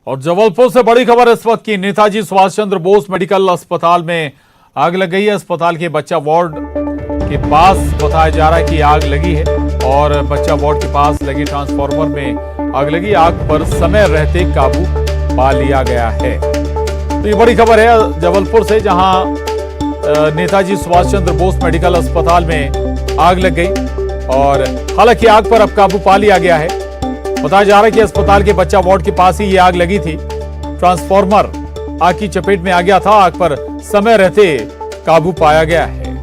और जबलपुर से बड़ी खबर इस वक्त की, नेताजी सुभाष चंद्र बोस मेडिकल अस्पताल में आग लग गई है। अस्पताल के बच्चा वार्ड के पास बताया जा रहा है कि आग लगी है और बच्चा वार्ड के पास लगे ट्रांसफार्मर में आग लगी। आग पर समय रहते काबू पा लिया गया है। तो ये बड़ी खबर है जबलपुर से, जहां नेताजी सुभाष चंद्र बोस मेडिकल अस्पताल में आग लग गई और हालांकि आग पर अब काबू पा लिया गया है। बताया जा रहा है कि अस्पताल के बच्चा वार्ड के पास ही ये आग लगी थी। ट्रांसफार्मर आग की चपेट में आ गया था। आग पर समय रहते काबू पाया गया है।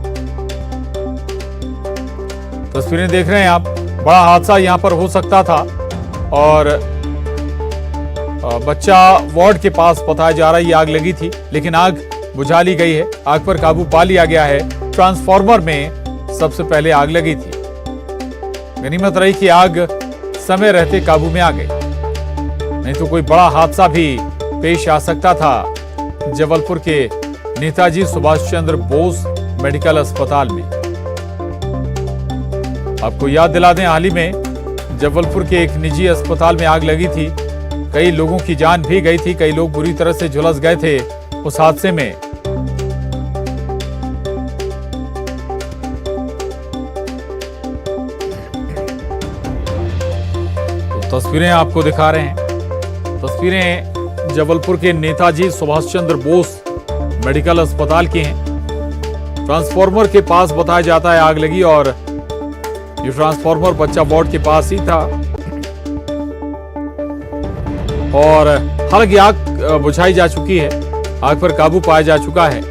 तस्वीरें देख रहे हैं आप, बड़ा हादसा यहां पर हो सकता था और बच्चा वार्ड के पास बताया जा रहा है ये आग लगी थी, लेकिन आग बुझा ली गई है। आग पर काबू पा लिया गया है। ट्रांसफार्मर में सबसे पहले आग लगी थी। गनीमत रही कि आग समय रहते काबू में आ गई, नहीं तो कोई बड़ा हादसा भी पेश आ सकता था जबलपुर के नेताजी सुभाष चंद्र बोस मेडिकल अस्पताल में। आपको याद दिला दें, हाल ही में जबलपुर के एक निजी अस्पताल में आग लगी थी। कई लोगों की जान भी गई थी, कई लोग बुरी तरह से झुलस गए थे उस हादसे में। तस्वीरें आपको दिखा रहे हैं। तस्वीरें जबलपुर के नेताजी सुभाष चंद्र बोस मेडिकल अस्पताल की हैं। ट्रांसफार्मर के पास बताया जाता है आग लगी और ये ट्रांसफार्मर बच्चा वार्ड के पास ही था और हालांकि आग बुझाई जा चुकी है। आग पर काबू पाया जा चुका है।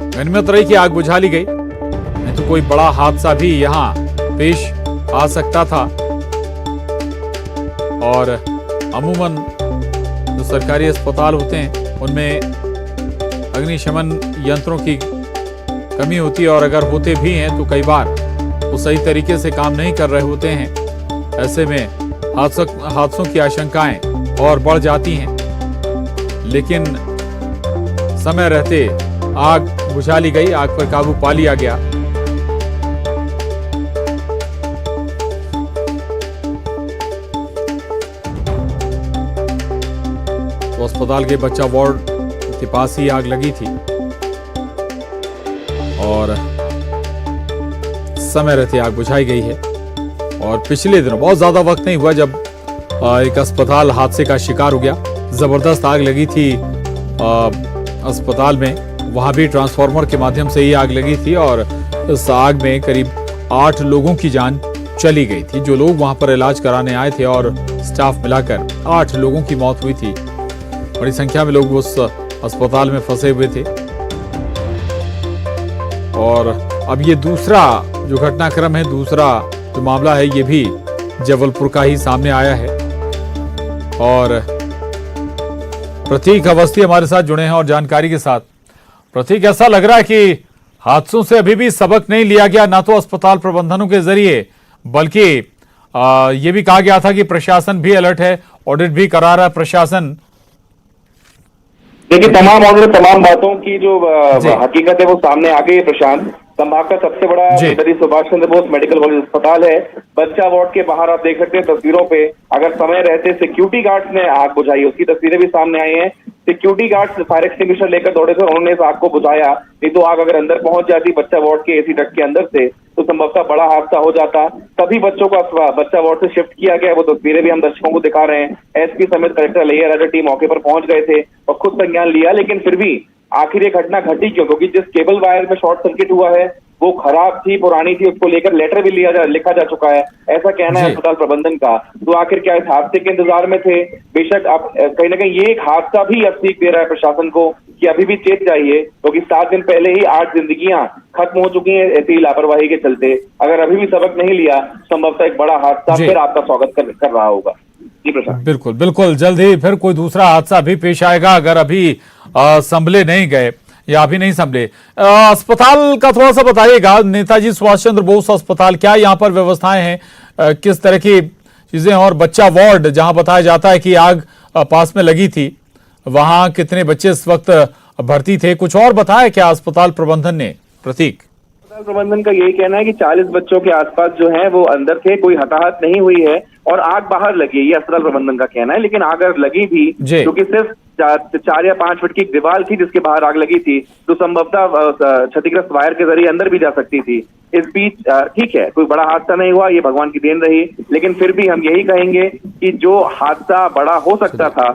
गनीमत रही कि आग बुझा ली गई, नहीं तो कोई बड़ा हादसा भी यहां पेश आ सकता था। और अमूमन जो सरकारी अस्पताल होते हैं उनमें अग्निशमन यंत्रों की कमी होती है और अगर होते भी हैं तो कई बार वो सही तरीके से काम नहीं कर रहे होते हैं। ऐसे में हादसों की आशंकाएं और बढ़ जाती हैं, लेकिन समय रहते आग बुझा ली गई। आग पर काबू पा लिया गया। तो अस्पताल के बच्चा वार्ड के पास ही आग लगी थी और समय रहते आग बुझाई गई है। और पिछले दिनों बहुत ज्यादा वक्त नहीं हुआ जब एक अस्पताल हादसे का शिकार हो गया। जबरदस्त आग लगी थी अस्पताल में। वहां भी ट्रांसफार्मर के माध्यम से ही आग लगी थी और इस आग में करीब 8 लोगों की जान चली गई थी। जो लोग वहां पर इलाज कराने आए थे और स्टाफ मिलाकर 8 लोगों की मौत हुई थी। बड़ी संख्या में लोग उस अस्पताल में फंसे हुए थे। और अब ये दूसरा जो घटनाक्रम है, दूसरा जो मामला है, ये भी जबलपुर का ही सामने आया है। और प्रतीक अवस्थी हमारे साथ जुड़े हैं और जानकारी के साथ। प्रतीक, ऐसा लग रहा है कि हादसों से अभी भी सबक नहीं लिया गया, ना तो अस्पताल प्रबंधनों के जरिए, बल्कि ये भी कहा गया था कि प्रशासन भी अलर्ट है, ऑडिट भी करा रहा है प्रशासन। देखिए, तमाम ऑर्डर, तमाम बातों की जो हकीकत है वो सामने आ गई है। प्रशांत, संभाग का सबसे बड़ा नेताजी सुभाष चंद्र बोस मेडिकल कॉलेज अस्पताल है। बच्चा वार्ड के बाहर आप देख सकते हैं तस्वीरों पे, अगर समय रहते सिक्योरिटी गार्ड्स ने आग बुझाई, उसकी तस्वीरें भी सामने आई हैं। सिक्योरिटी गार्ड्स फायर एक्सटिंग्विशर लेकर दौड़े थे, उन्होंने इस आग को बुझाया। नहीं तो आग अगर अंदर पहुंच जाती बच्चा वार्ड के एसी डक्ट के अंदर से, तो संभवतः बड़ा हादसा हो जाता। सभी बच्चों को बच्चा वार्ड से शिफ्ट किया गया। वो तस्वीरें भी हम दर्शकों को दिखा रहे हैं। एसपी समेत कलेक्टर लैया राजा टीम मौके पर पहुंच गए थे और खुद संज्ञान लिया, लेकिन फिर भी आखिर ये घटना घटी क्यों? क्योंकि जिस केबल वायर में शॉर्ट सर्किट हुआ है वो खराब थी, पुरानी थी, उसको लेकर लेटर भी लिखा जा चुका है, ऐसा कहना है अस्पताल प्रबंधन का। तो आखिर क्या इस हादसे के इंतजार में थे? बेशक आप कहीं ना कहीं ये एक हादसा भी अब सीख दे रहा है प्रशासन को कि अभी भी चेत चाहिए, क्योंकि 7 दिन पहले ही 8 जिंदगियां खत्म हो चुकी हैं ऐसी लापरवाही के चलते। अगर अभी भी सबक नहीं लिया, संभवतः एक बड़ा हादसा फिर आपका स्वागत कर रहा होगा। जी प्रशांत, बिल्कुल बिल्कुल, जल्द ही फिर कोई दूसरा हादसा भी पेश आएगा अगर अभी संभले नहीं गए या अभी नहीं संभले। अस्पताल का थोड़ा सा बताइएगा, नेताजी सुभाष चंद्र बोस अस्पताल, क्या यहाँ पर व्यवस्थाएं हैं, किस तरह की चीजें, और बच्चा वार्ड जहां बताया जाता है कि आग पास में लगी थी, वहां कितने बच्चे इस वक्त भर्ती थे? कुछ और बताया क्या अस्पताल प्रबंधन ने? प्रतीक, अस्पताल प्रबंधन का यही कहना है कि 40 बच्चों के आसपास जो है वो अंदर थे, कोई हताहत नहीं हुई है और आग बाहर लगी है, ये अस्पताल प्रबंधन का कहना है। लेकिन आग अगर लगी भी, क्योंकि सिर्फ 4 या 5 फीट की दीवार थी जिसके बाहर आग लगी थी, तो संभवतः क्षतिग्रस्त वायर के जरिए अंदर भी जा सकती थी। इस बीच ठीक है, कोई बड़ा हादसा नहीं हुआ, ये भगवान की देन रही। लेकिन फिर भी हम यही कहेंगे कि जो हादसा बड़ा हो सकता था,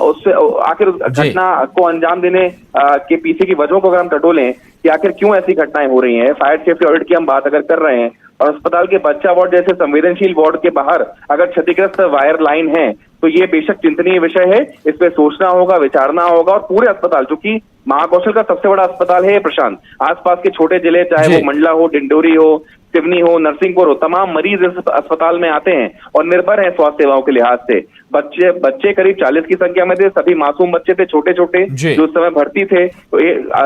उससे आखिर घटना को अंजाम देने के पीछे की वजहों को अगर हम टटोलें कि आखिर क्यों ऐसी घटनाएं हो रही हैं, फायर सेफ्टी ऑडिट की हम बात अगर कर रहे हैं और अस्पताल के बच्चा वार्ड जैसे संवेदनशील वार्ड के बाहर अगर क्षतिग्रस्त वायर लाइन है, तो ये बेशक चिंतनीय विषय है। इस पे सोचना होगा, विचारना होगा। और पूरे अस्पताल, चूंकि महाकौशल का सबसे बड़ा अस्पताल है प्रशांत, आसपास के छोटे जिले, चाहे वो मंडला हो, डिंडोरी हो, सिवनी हो, नरसिंहपुर हो, तमाम मरीज इस अस्पताल में आते हैं और निर्भर हैं स्वास्थ्य सेवाओं के लिहाज से। बच्चे करीब 40 की संख्या में थे, सभी मासूम बच्चे थे, छोटे छोटे, जो उस समय भर्ती थे। तो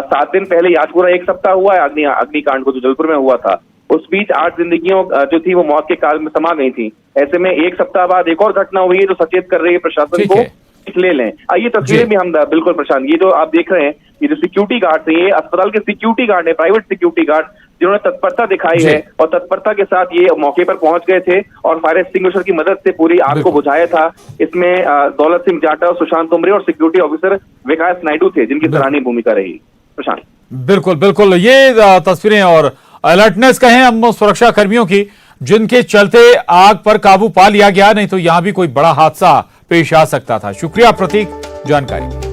7 दिन पहले, आज पूरा 1 सप्ताह हुआ है अग्निकांड को जो जबलपुर में हुआ था। उस बीच 8 जिंदगियों जो थी वो मौत के काल में समा गई थी। ऐसे में 1 सप्ताह बाद एक और घटना हुई है जो सचेत कर रही है प्रशासन को ले लें। ये तस्वीरें भी हम बिल्कुल प्रशांत, ये जो आप देख रहे हैं, ये जो सिक्योरिटी गार्ड थे, ये अस्पताल के सिक्योरिटी गार्ड है, प्राइवेट सिक्योरिटी गार्ड, जिन्होंने तत्परता दिखाई है और तत्परता के साथ ये मौके पर पहुंच गए थे और फायर एक्सटिंग्विशर की मदद से पूरी आग को बुझाया था। इसमें दौलत सिंह जाटव, सुशांत उमरे और सिक्योरिटी ऑफिसर विकास नायडू थे, जिनकी सराहनीय भूमिका रही। प्रशांत, बिल्कुल बिल्कुल, ये तस्वीरें और अलर्टनेस कहें हम सुरक्षा कर्मियों की, जिनके चलते आग पर काबू पा लिया गया, नहीं तो यहां भी कोई बड़ा हादसा पेश आ सकता था। शुक्रिया प्रतीक जानकारी।